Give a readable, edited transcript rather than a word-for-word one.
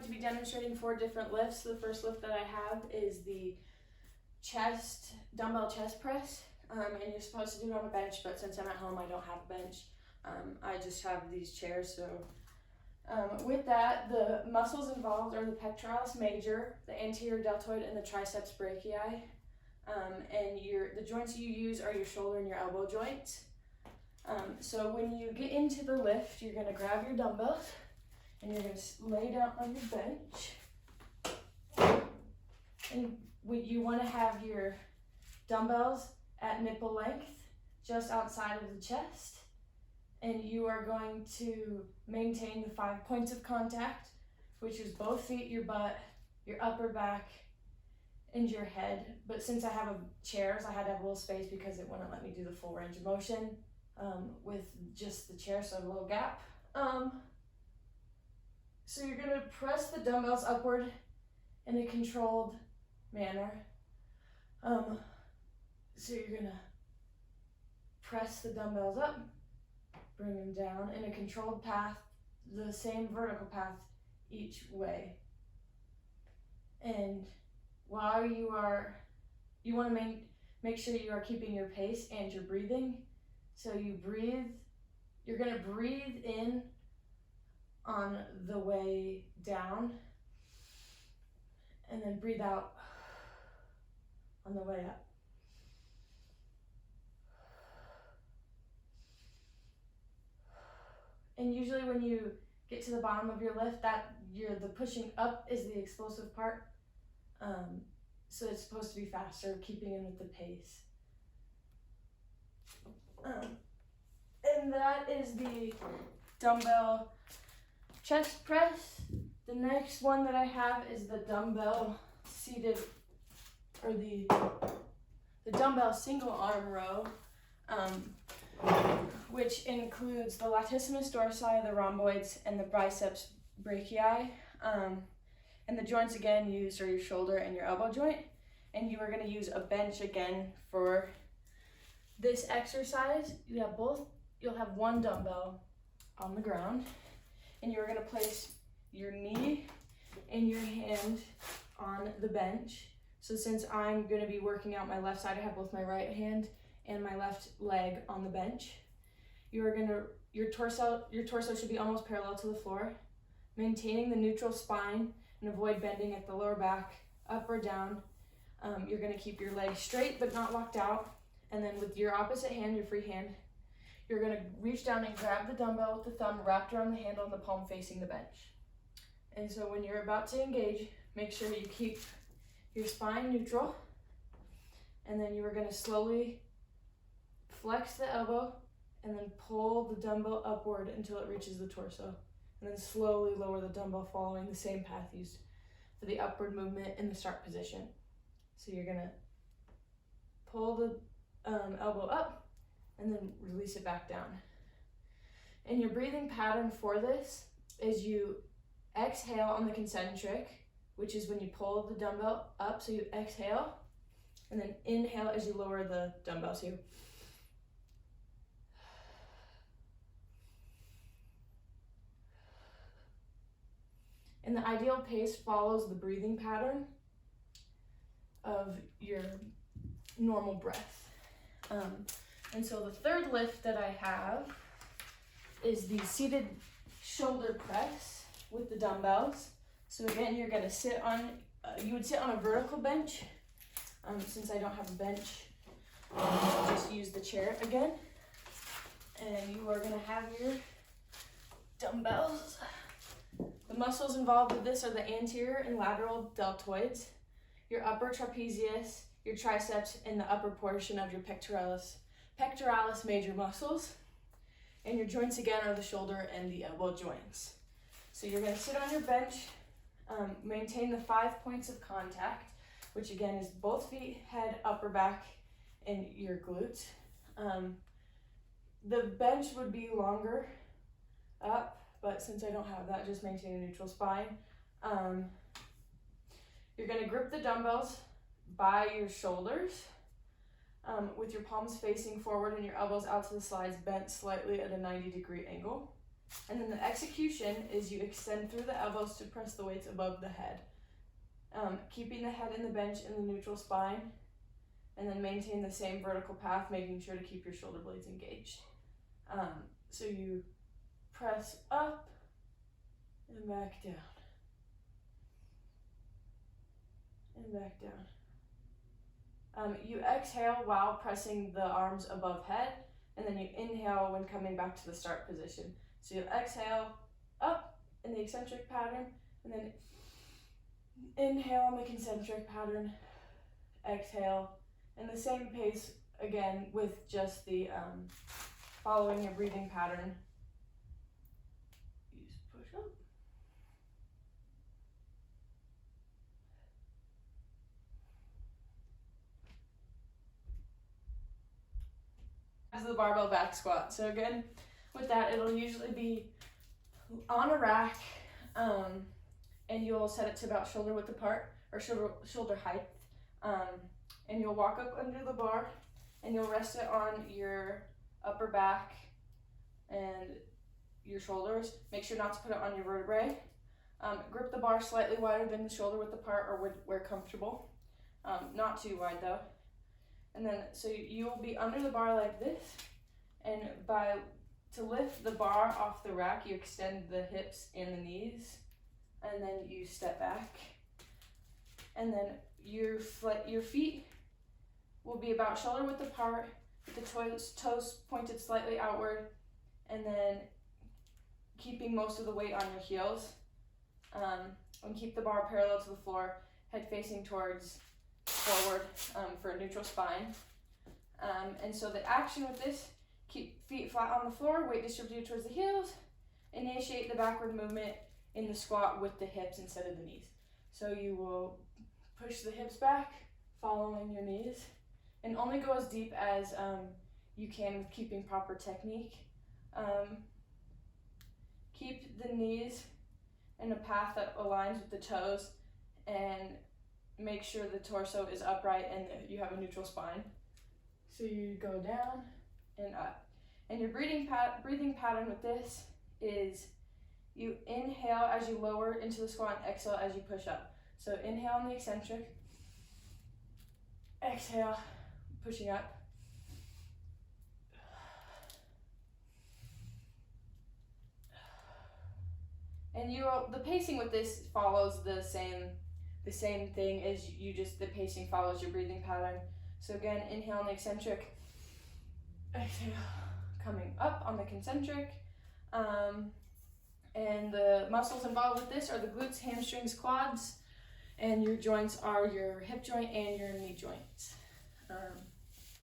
to be demonstrating 4 different lifts. The first lift that I have is the dumbbell chest press, and you're supposed to do it on a bench, but since I'm at home, I don't have a bench. I just have these chairs, so with that, the muscles involved are the pectoralis major, the anterior deltoid, and the triceps brachii. And the joints you use are your shoulder and your elbow joints. So when you get into the lift, you're going to grab your dumbbells and you're going to lay down on your bench. And you want to have your dumbbells at nipple length, just outside of the chest. And you are going to maintain the 5 points of contact, which is both feet, your butt, your upper back, and your head. But since I have chairs, I had to have a little space because it wouldn't let me do the full range of motion with just the chair, so I have a little gap. So you're gonna press the dumbbells upward in a controlled manner. So you're gonna press the dumbbells up, bring them down in a controlled path, the same vertical path each way. And while you want to make sure you are keeping your pace and your breathing. So you're going to breathe in on the way down and then breathe out on the way up. And usually when you get to the bottom of your lift, the pushing up is the explosive part. So it's supposed to be faster, keeping in with the pace. And that is the dumbbell chest press. The next one that I have is the dumbbell seated, or the dumbbell single arm row, which includes the latissimus dorsi, the rhomboids, and the biceps brachii. And the joints again used are your shoulder and your elbow joint. And you are going to use a bench again for this exercise. You'll have one dumbbell on the ground, and you're going to place your knee and your hand on the bench. So since I'm going to be working out my left side, I have both my right hand and my left leg on the bench. Your torso should be almost parallel to the floor, maintaining the neutral spine and avoid bending at the lower back, up or down. You're going to keep your legs straight but not locked out. And then with your opposite hand, your free hand, you're going to reach down and grab the dumbbell with the thumb wrapped around the handle and the palm facing the bench. And so when you're about to engage, make sure you keep your spine neutral. And then you are going to slowly flex the elbow and then pull the dumbbell upward until it reaches the torso. And then slowly lower the dumbbell following the same path used for the upward movement in the start position. So you're gonna pull the elbow up and then release it back down. And your breathing pattern for this is you exhale on the concentric, which is when you pull the dumbbell up. So you exhale and then inhale as you lower the dumbbell. So you and the ideal pace follows the breathing pattern of your normal breath. And so the third lift that I have is the seated shoulder press with the dumbbells. So again, you're gonna sit on, you would sit on a vertical bench. Since I don't have a bench, I'll just use the chair again. And you are gonna have your dumbbells. The muscles involved with this are the anterior and lateral deltoids, your upper trapezius, your triceps, and the upper portion of your pectoralis major muscles. And your joints again are the shoulder and the elbow joints. So you're going to sit on your bench, maintain the 5 points of contact, which again is both feet, head, upper back, and your glutes. The bench would be longer up, but since I don't have that, just maintain a neutral spine. You're gonna grip the dumbbells by your shoulders with your palms facing forward and your elbows out to the sides, bent slightly at a 90-degree angle. And then the execution is you extend through the elbows to press the weights above the head. Keeping the head in the bench in the neutral spine, and then maintain the same vertical path, making sure to keep your shoulder blades engaged. So you press up and back down, and back down. You exhale while pressing the arms above head, and then you inhale when coming back to the start position. So you exhale up in the eccentric pattern, and then inhale in the concentric pattern, exhale, and the same pace again with just the following your breathing pattern. You just push up. This is the barbell back squat. So again, with that, it'll usually be on a rack, and you'll set it to about shoulder width apart, or shoulder height. And you'll walk up under the bar, and you'll rest it on your upper back and your shoulders. Make sure not to put it on your vertebrae. Grip the bar slightly wider than the shoulder width apart, or where comfortable. Not too wide though. And then, so you will be under the bar like this, and to lift the bar off the rack, you extend the hips and the knees, and then you step back. And then your feet will be about shoulder width apart, with the toes pointed slightly outward, and then keeping most of the weight on your heels. And keep the bar parallel to the floor, head facing towards forward for a neutral spine. And so the action with this, keep feet flat on the floor, weight distributed towards the heels, initiate the backward movement in the squat with the hips instead of the knees. So you will push the hips back, following your knees, and only go as deep as you can with keeping proper technique. Keep the knees in a path that aligns with the toes, and make sure the torso is upright and that you have a neutral spine. So you go down and up. And your breathing pattern with this is you inhale as you lower into the squat and exhale as you push up. So inhale in the eccentric, exhale, pushing up. And the pacing with this follows the same thing as the pacing follows your breathing pattern. So again, inhale in the eccentric, exhale, coming up on the concentric. And the muscles involved with this are the glutes, hamstrings, quads, and your joints are your hip joint and your knee joints.